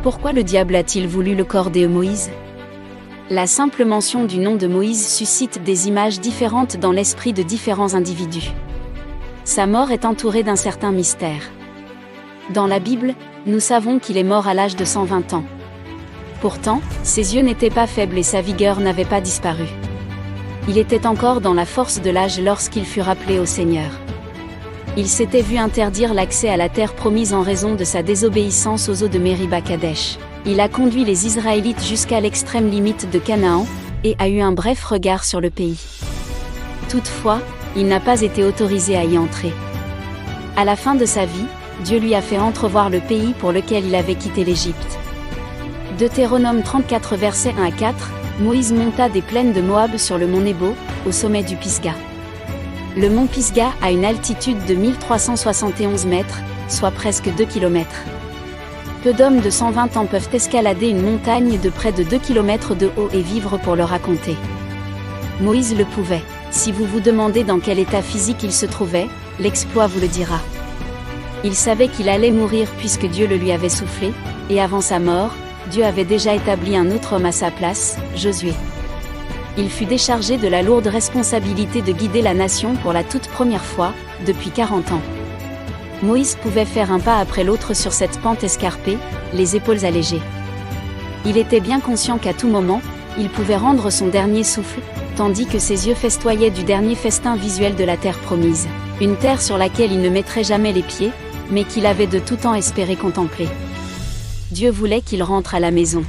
Pourquoi le diable a-t-il voulu le corps de Moïse? La simple mention du nom de Moïse suscite des images différentes dans l'esprit de différents individus. Sa mort est entourée d'un certain mystère. Dans la Bible, nous savons qu'il est mort à l'âge de 120 ans. Pourtant, ses yeux n'étaient pas faibles et sa vigueur n'avait pas disparu. Il était encore dans la force de l'âge lorsqu'il fut rappelé au Seigneur. Il s'était vu interdire l'accès à la terre promise en raison de sa désobéissance aux eaux de Mériba-Kadesh. Il a conduit les Israélites jusqu'à l'extrême limite de Canaan, et a eu un bref regard sur le pays. Toutefois, il n'a pas été autorisé à y entrer. À la fin de sa vie, Dieu lui a fait entrevoir le pays pour lequel il avait quitté l'Égypte. Deutéronome 34 versets 1 à 4, Moïse monta des plaines de Moab sur le mont Nebo, au sommet du Pisga. Le mont Pisga a une altitude de 1371 mètres, soit presque 2 km. Peu d'hommes de 120 ans peuvent escalader une montagne de près de 2 km de haut et vivre pour le raconter. Moïse le pouvait. Si vous vous demandez dans quel état physique il se trouvait, l'exploit vous le dira. Il savait qu'il allait mourir puisque Dieu le lui avait soufflé, et avant sa mort, Dieu avait déjà établi un autre homme à sa place, Josué. Il fut déchargé de la lourde responsabilité de guider la nation pour la toute première fois, depuis 40 ans. Moïse pouvait faire un pas après l'autre sur cette pente escarpée, les épaules allégées. Il était bien conscient qu'à tout moment, il pouvait rendre son dernier souffle, tandis que ses yeux festoyaient du dernier festin visuel de la terre promise. Une terre sur laquelle il ne mettrait jamais les pieds, mais qu'il avait de tout temps espéré contempler. Dieu voulait qu'il rentre à la maison.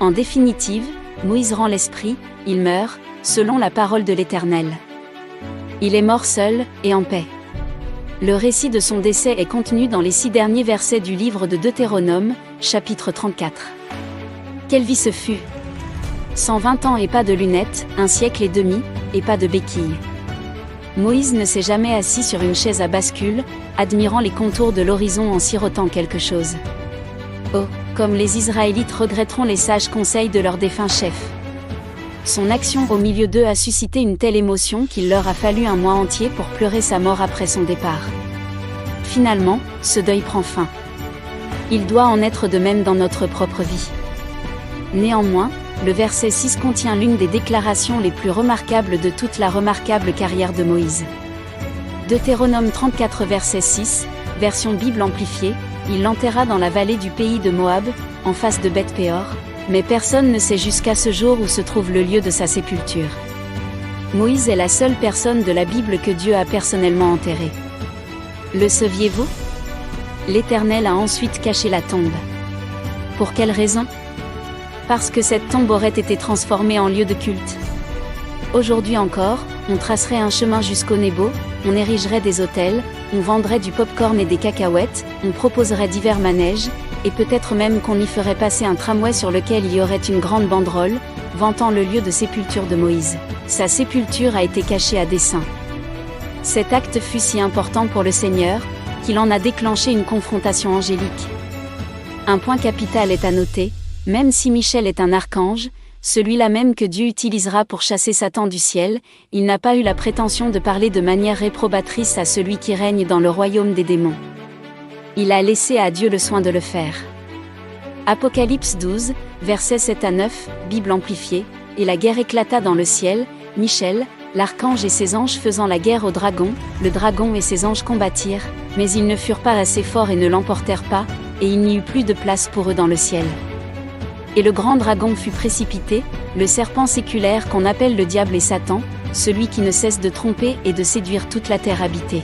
En définitive, Moïse rend l'esprit, il meurt, selon la parole de l'Éternel. Il est mort seul, et en paix. Le récit de son décès est contenu dans les 6 derniers versets du livre de Deutéronome, chapitre 34. Quelle vie ce fut! 120 ans et pas de lunettes, 1 siècle et demi, et pas de béquilles. Moïse ne s'est jamais assis sur une chaise à bascule, admirant les contours de l'horizon en sirotant quelque chose. Oh, comme les Israélites regretteront les sages conseils de leur défunt chef. Son action au milieu d'eux a suscité une telle émotion qu'il leur a fallu un mois entier pour pleurer sa mort après son départ. Finalement, ce deuil prend fin. Il doit en être de même dans notre propre vie. Néanmoins, le verset 6 contient l'une des déclarations les plus remarquables de toute la remarquable carrière de Moïse. Deutéronome 34 verset 6, version Bible amplifiée, il l'enterra dans la vallée du pays de Moab, en face de Beth-Péor, mais personne ne sait jusqu'à ce jour où se trouve le lieu de sa sépulture. Moïse est la seule personne de la Bible que Dieu a personnellement enterrée. Le saviez-vous? L'Éternel a ensuite caché la tombe. Pour quelle raison? Parce que cette tombe aurait été transformée en lieu de culte. Aujourd'hui encore, on tracerait un chemin jusqu'au Nebo, on érigerait des autels, on vendrait du pop-corn et des cacahuètes, on proposerait divers manèges, et peut-être même qu'on y ferait passer un tramway sur lequel il y aurait une grande banderole, vantant le lieu de sépulture de Moïse. Sa sépulture a été cachée à dessein. Cet acte fut si important pour le Seigneur, qu'il en a déclenché une confrontation angélique. Un point capital est à noter, même si Michel est un archange, celui-là même que Dieu utilisera pour chasser Satan du ciel, il n'a pas eu la prétention de parler de manière réprobatrice à celui qui règne dans le royaume des démons. Il a laissé à Dieu le soin de le faire. Apocalypse 12, versets 7 à 9, Bible amplifiée, et la guerre éclata dans le ciel, Michel, l'archange et ses anges faisant la guerre au dragon, le dragon et ses anges combattirent, mais ils ne furent pas assez forts et ne l'emportèrent pas, et il n'y eut plus de place pour eux dans le ciel. Et le grand dragon fut précipité, le serpent séculaire qu'on appelle le diable et Satan, celui qui ne cesse de tromper et de séduire toute la terre habitée.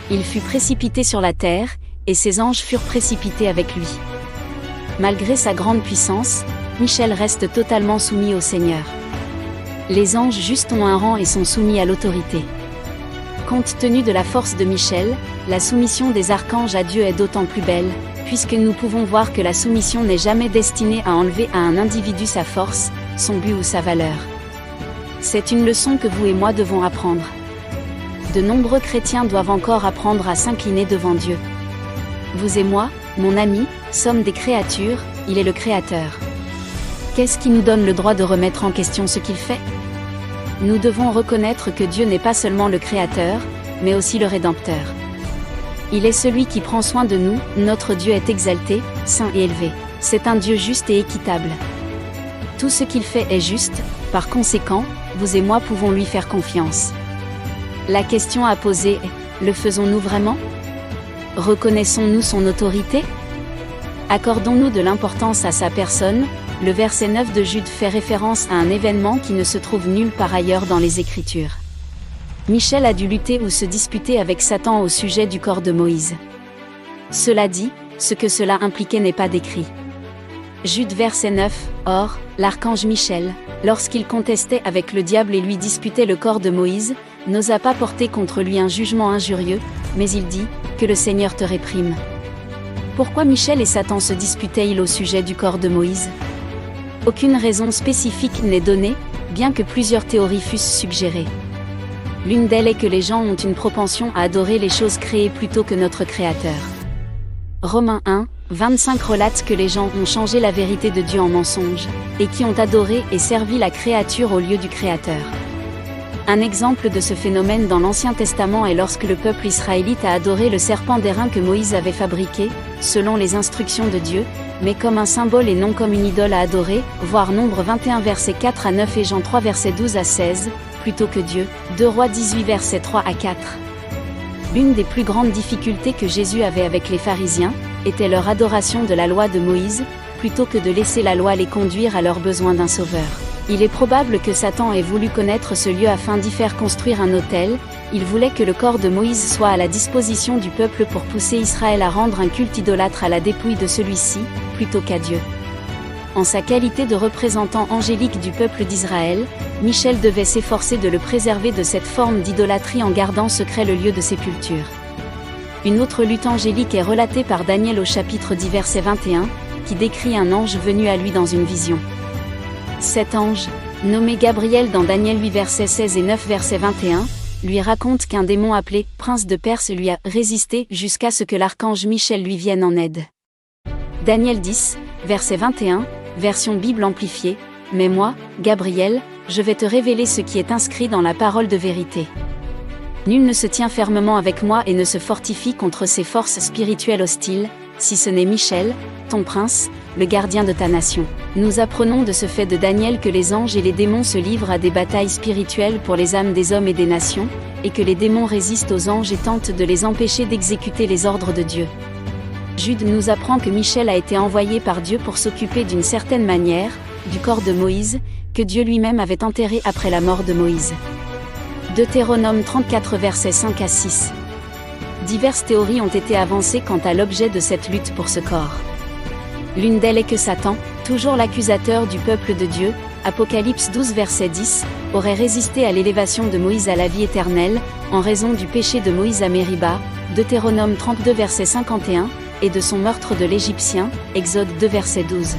Il fut précipité sur la terre, et ses anges furent précipités avec lui. Malgré sa grande puissance, Michel reste totalement soumis au Seigneur. Les anges justes ont un rang et sont soumis à l'autorité. Compte tenu de la force de Michel, la soumission des archanges à Dieu est d'autant plus belle, puisque nous pouvons voir que la soumission n'est jamais destinée à enlever à un individu sa force, son but ou sa valeur. C'est une leçon que vous et moi devons apprendre. De nombreux chrétiens doivent encore apprendre à s'incliner devant Dieu. Vous et moi, mon ami, sommes des créatures, il est le Créateur. Qu'est-ce qui nous donne le droit de remettre en question ce qu'il fait? Nous devons reconnaître que Dieu n'est pas seulement le Créateur, mais aussi le Rédempteur. Il est celui qui prend soin de nous, notre Dieu est exalté, saint et élevé. C'est un Dieu juste et équitable. Tout ce qu'il fait est juste, par conséquent, vous et moi pouvons lui faire confiance. La question à poser est, le faisons-nous vraiment? Reconnaissons-nous son autorité? Accordons-nous de l'importance à sa personne? Le verset 9 de Jude fait référence à un événement qui ne se trouve nulle part ailleurs dans les Écritures. Michel a dû lutter ou se disputer avec Satan au sujet du corps de Moïse. Cela dit, ce que cela impliquait n'est pas décrit. Jude verset 9, Or, l'archange Michel, lorsqu'il contestait avec le diable et lui disputait le corps de Moïse, n'osa pas porter contre lui un jugement injurieux, mais il dit, que le Seigneur te réprime. Pourquoi Michel et Satan se disputaient-ils au sujet du corps de Moïse? Aucune raison spécifique n'est donnée, bien que plusieurs théories fussent suggérées. L'une d'elles est que les gens ont une propension à adorer les choses créées plutôt que notre Créateur. Romains 1, 25 relate que les gens ont changé la vérité de Dieu en mensonge, et qui ont adoré et servi la créature au lieu du Créateur. Un exemple de ce phénomène dans l'Ancien Testament est lorsque le peuple israélite a adoré le serpent d'airain que Moïse avait fabriqué, selon les instructions de Dieu, mais comme un symbole et non comme une idole à adorer, voir Nombre 21 versets 4 à 9 et Jean 3 versets 12 à 16, plutôt que Dieu, 2 Rois 18 versets 3 à 4. L'une des plus grandes difficultés que Jésus avait avec les pharisiens, était leur adoration de la loi de Moïse, plutôt que de laisser la loi les conduire à leurs besoins d'un sauveur. Il est probable que Satan ait voulu connaître ce lieu afin d'y faire construire un autel. Il voulait que le corps de Moïse soit à la disposition du peuple pour pousser Israël à rendre un culte idolâtre à la dépouille de celui-ci, plutôt qu'à Dieu. En sa qualité de représentant angélique du peuple d'Israël, Michel devait s'efforcer de le préserver de cette forme d'idolâtrie en gardant secret le lieu de sépulture. Une autre lutte angélique est relatée par Daniel au chapitre 10 verset 21, qui décrit un ange venu à lui dans une vision. Cet ange, nommé Gabriel dans Daniel 8 versets 16 et 9 verset 21, lui raconte qu'un démon appelé « Prince de Perse » lui a résisté jusqu'à ce que l'archange Michel lui vienne en aide. Daniel 10, verset 21, version Bible amplifiée, « Mais moi, Gabriel, je vais te révéler ce qui est inscrit dans la parole de vérité. Nul ne se tient fermement avec moi et ne se fortifie contre ces forces spirituelles hostiles, si ce n'est Michel, ton prince, le gardien de ta nation. » Nous apprenons de ce fait de Daniel que les anges et les démons se livrent à des batailles spirituelles pour les âmes des hommes et des nations, et que les démons résistent aux anges et tentent de les empêcher d'exécuter les ordres de Dieu. Jude nous apprend que Michel a été envoyé par Dieu pour s'occuper d'une certaine manière, du corps de Moïse, que Dieu lui-même avait enterré après la mort de Moïse. Deutéronome 34 versets 5 à 6. Diverses théories ont été avancées quant à l'objet de cette lutte pour ce corps. L'une d'elles est que Satan, toujours l'accusateur du peuple de Dieu, Apocalypse 12 verset 10, aurait résisté à l'élévation de Moïse à la vie éternelle, en raison du péché de Moïse à Mériba, Deutéronome 32 verset 51, et de son meurtre de l'Égyptien, Exode 2 verset 12.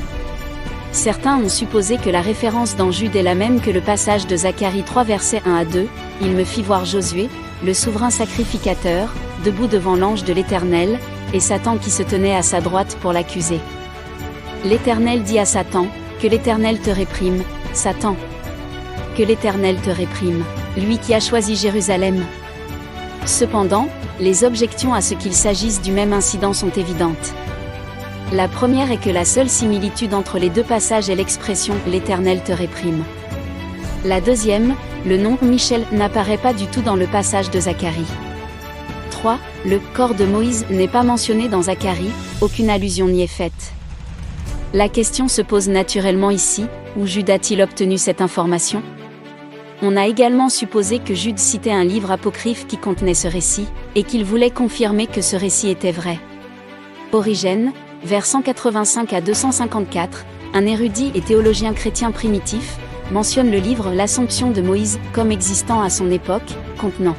Certains ont supposé que la référence dans Jude est la même que le passage de Zacharie 3 versets 1 à 2, il me fit voir Josué, le souverain sacrificateur, debout devant l'ange de l'Éternel, et Satan qui se tenait à sa droite pour l'accuser. L'Éternel dit à Satan, que l'Éternel te réprime, Satan. Que l'Éternel te réprime, lui qui a choisi Jérusalem. Cependant, les objections à ce qu'il s'agisse du même incident sont évidentes. La première est que la seule similitude entre les deux passages est l'expression « l'Éternel te réprime ». La deuxième, le nom Michel n'apparaît pas du tout dans le passage de Zacharie. 3. Le corps de Moïse n'est pas mentionné dans Zacharie, aucune allusion n'y est faite. La question se pose naturellement ici, où Jude a-t-il obtenu cette information? On a également supposé que Jude citait un livre apocryphe qui contenait ce récit, et qu'il voulait confirmer que ce récit était vrai. Origène, vers 185 à 254, un érudit et théologien chrétien primitif, mentionne le livre L'Assomption de Moïse comme existant à son époque, contenant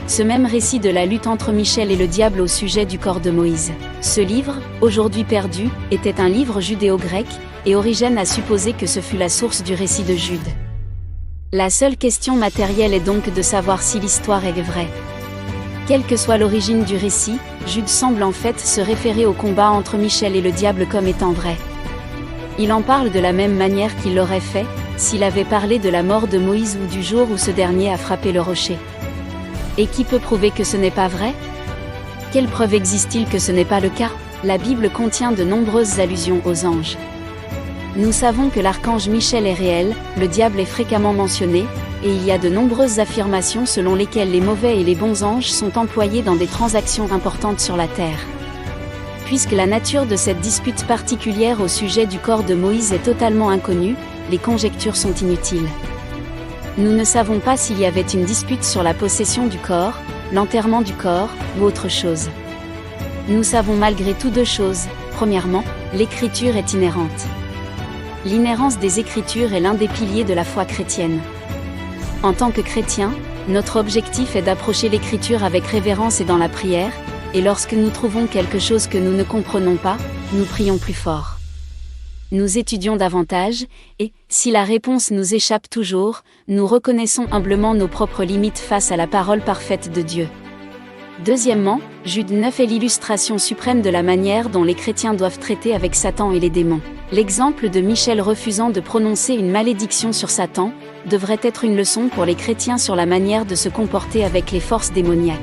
ce même récit de la lutte entre Michel et le diable au sujet du corps de Moïse. Ce livre, aujourd'hui perdu, était un livre judéo-grec, et Origène a supposé que ce fut la source du récit de Jude. La seule question matérielle est donc de savoir si l'histoire est vraie. Quelle que soit l'origine du récit, Jude semble en fait se référer au combat entre Michel et le diable comme étant vrai. Il en parle de la même manière qu'il l'aurait fait, s'il avait parlé de la mort de Moïse ou du jour où ce dernier a frappé le rocher. Et qui peut prouver que ce n'est pas vrai? Quelle preuve existe-t-il que ce n'est pas le cas? La Bible contient de nombreuses allusions aux anges. Nous savons que l'archange Michel est réel, le diable est fréquemment mentionné, et il y a de nombreuses affirmations selon lesquelles les mauvais et les bons anges sont employés dans des transactions importantes sur la terre. Puisque la nature de cette dispute particulière au sujet du corps de Moïse est totalement inconnue, les conjectures sont inutiles. Nous ne savons pas s'il y avait une dispute sur la possession du corps, l'enterrement du corps, ou autre chose. Nous savons malgré tout deux choses. Premièrement, l'écriture est inhérente. L'inhérence des Écritures est l'un des piliers de la foi chrétienne. En tant que chrétiens, notre objectif est d'approcher l'Écriture avec révérence et dans la prière, et lorsque nous trouvons quelque chose que nous ne comprenons pas, nous prions plus fort. Nous étudions davantage, et, si la réponse nous échappe toujours, nous reconnaissons humblement nos propres limites face à la parole parfaite de Dieu. Deuxièmement, Jude 9 est l'illustration suprême de la manière dont les chrétiens doivent traiter avec Satan et les démons. L'exemple de Michel refusant de prononcer une malédiction sur Satan, devrait être une leçon pour les chrétiens sur la manière de se comporter avec les forces démoniaques.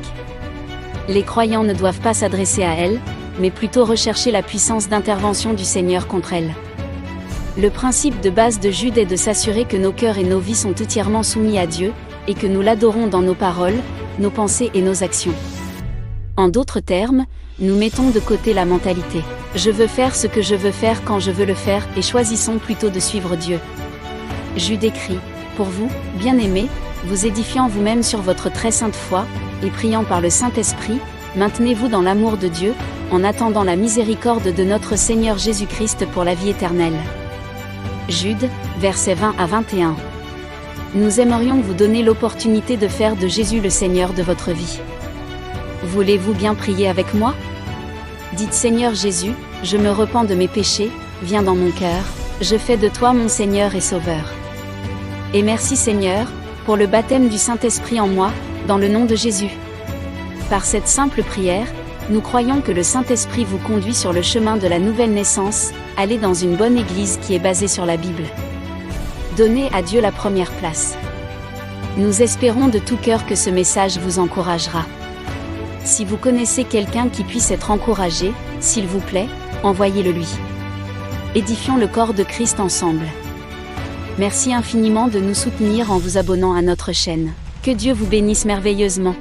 Les croyants ne doivent pas s'adresser à elles, mais plutôt rechercher la puissance d'intervention du Seigneur contre elles. Le principe de base de Jude est de s'assurer que nos cœurs et nos vies sont entièrement soumis à Dieu, et que nous l'adorons dans nos paroles, nos pensées et nos actions. En d'autres termes, nous mettons de côté la mentalité « je veux faire ce que je veux faire quand je veux le faire » et choisissons plutôt de suivre Dieu. Jude écrit « Pour vous, bien-aimés, vous édifiant vous-même sur votre très sainte foi, et priant par le Saint-Esprit, maintenez-vous dans l'amour de Dieu, en attendant la miséricorde de notre Seigneur Jésus-Christ pour la vie éternelle. » Jude, versets 20 à 21. Nous aimerions vous donner l'opportunité de faire de Jésus le Seigneur de votre vie. Voulez-vous bien prier avec moi? Dites Seigneur Jésus, je me repens de mes péchés, viens dans mon cœur, je fais de toi mon Seigneur et Sauveur. Et merci Seigneur, pour le baptême du Saint-Esprit en moi, dans le nom de Jésus. Par cette simple prière, nous croyons que le Saint-Esprit vous conduit sur le chemin de la nouvelle naissance, allez dans une bonne église qui est basée sur la Bible. Donnez à Dieu la première place. Nous espérons de tout cœur que ce message vous encouragera. Si vous connaissez quelqu'un qui puisse être encouragé, s'il vous plaît, envoyez-le lui. Édifions le corps de Christ ensemble. Merci infiniment de nous soutenir en vous abonnant à notre chaîne. Que Dieu vous bénisse merveilleusement.